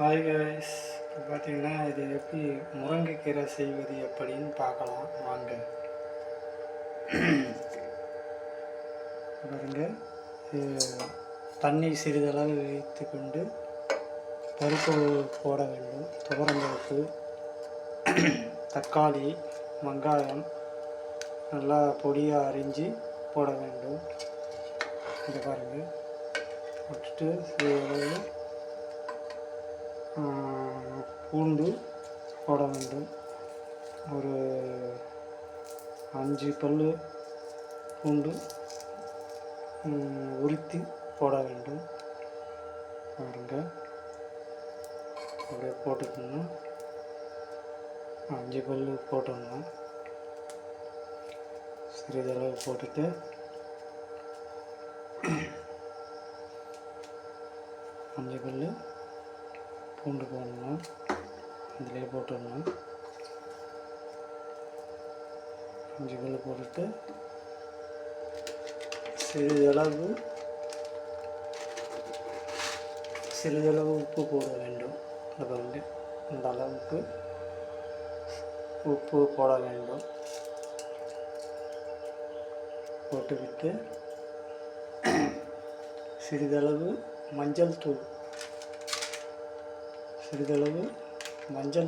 Hi guys, இப்போ பார்த்தீங்கன்னா இது எப்படி முருங்கைக்கீரை செய்வது எப்படின்னு பார்க்கலாம் வாங்க. பாருங்க, தண்ணி சிறிதளவு வைத்து கொண்டு பருப்பு போட வேண்டும். துவரம்பருப்பு, தக்காளி, வெங்காயம் நல்லா பொடியாக அரிஞ்சு போட வேண்டும். இது பாருங்கள், போட்டுட்டு சிறிதளவு பூண்டு போட வேண்டும். ஒரு 5 பல் பூண்டு உரித்து போட வேண்டும். பாருங்க, அப்படியே போட்டுக்கணும். 5 பல் போட்டோம்னா சிறிதளவு போட்டுட்டு அஞ்சு பல் பூண்டு போடணும். இதிலே போட்டுடணும். 5 பல் போட்டுட்டு சிறிதளவு உப்பு போட வேண்டும். அது வந்து இந்த அளவுக்கு உப்பு போட வேண்டும். போட்டுவிட்டு சிறிதளவு மஞ்சள்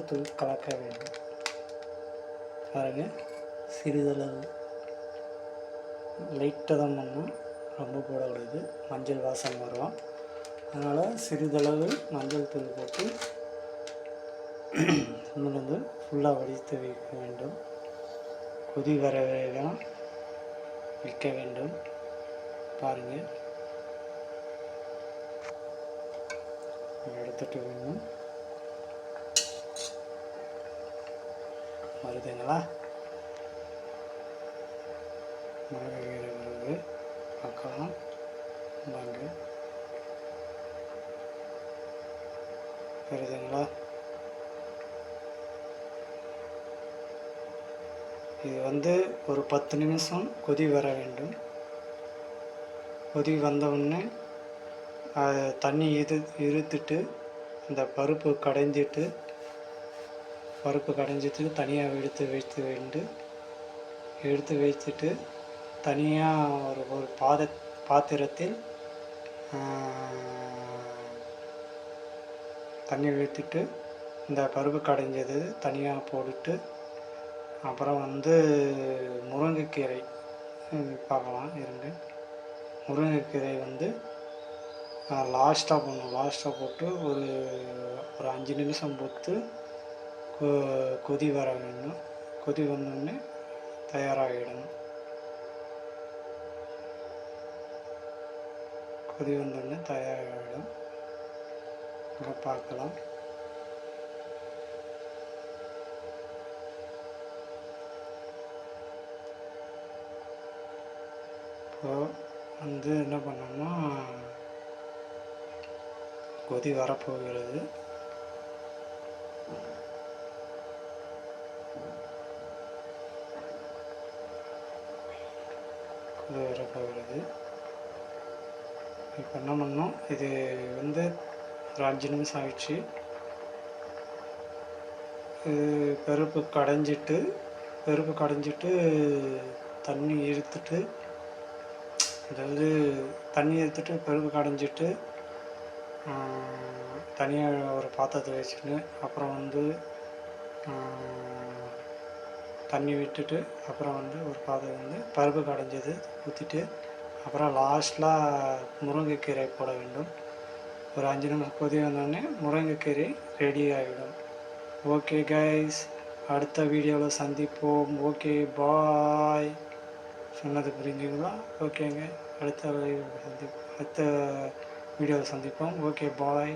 தூள் கலக்க வேண்டும். பாருங்கள், சிறிதளவு லைட்டாக தான் பண்ணணும், ரொம்ப போடக்கூடாது, மஞ்சள் வாசம் வரும். அதனால் சிறிதளவு மஞ்சள் தூள் போட்டு வந்து ஃபுல்லாக வடித்து வைக்க வேண்டும். கொதி வர வேகம் வைக்க வேண்டும். பாருங்கள், எடுத்துட்டு வேணும். வருதுங்களா? முருங்கைக்கீரை வருது, பார்க்கலாம் வாங்க. வருதுங்களா? இது வந்து ஒரு 10 நிமிஷம் கொதி வர வேண்டும். கொதி வந்தவுடனே தண்ணி இருத்துட்டு அந்த பருப்பு கடைஞ்சிட்டு தனியாக எடுத்து வைத்துட்டு தனியாக ஒரு பாத்திரத்தில் தண்ணி வைத்துட்டு இந்த பருப்பு கடைஞ்சது தனியாக போட்டுட்டு அப்புறம் வந்து முருங்கைக்கீரை பார்க்கலாம் இருங்க. முருங்கைக்கீரை வந்து லாஸ்ட்டாக போட்டு ஒரு 5 நிமிஷம் பொறுத்து கொதி வர வேண்டும். கொதி வந்தோடனே தயாராகிடும். அங்கே பார்க்கலாம். இப்போ வந்து என்ன பண்ணோம்னா கொதி வரப்போகிறது. இப்போ என்ன பண்ணோம், இது வந்து ஒரு 5 நிமிஷம் ஆயிடுச்சு. இது பருப்பு கடைஞ்சிட்டு தண்ணி எடுத்துட்டு பருப்பு கடைஞ்சிட்டு தனியாக ஒரு பாத்திரத்தை வச்சுட்டு அப்புறம் வந்து தண்ணி விட்டுட்டு அப்புறம் வந்து ஒரு பாத்திரம் வந்து பருப்பு கடைஞ்சது ஊற்றிட்டு அப்புறம் லாஸ்ட்டில் முருங்கைக்கீரை போட வேண்டும். ஒரு 5 நிமிஷம் கொதி வந்தோடனே முருங்கைக்கீரை ரெடி ஆகிடும். ஓகே கைஸ், அடுத்த வீடியோவில் சந்திப்போம். Okay bye. சொன்னது புரிஞ்சுங்களா? ஓகேங்க, அடுத்த வீடியோவில் சந்திப்போம். Okay bye.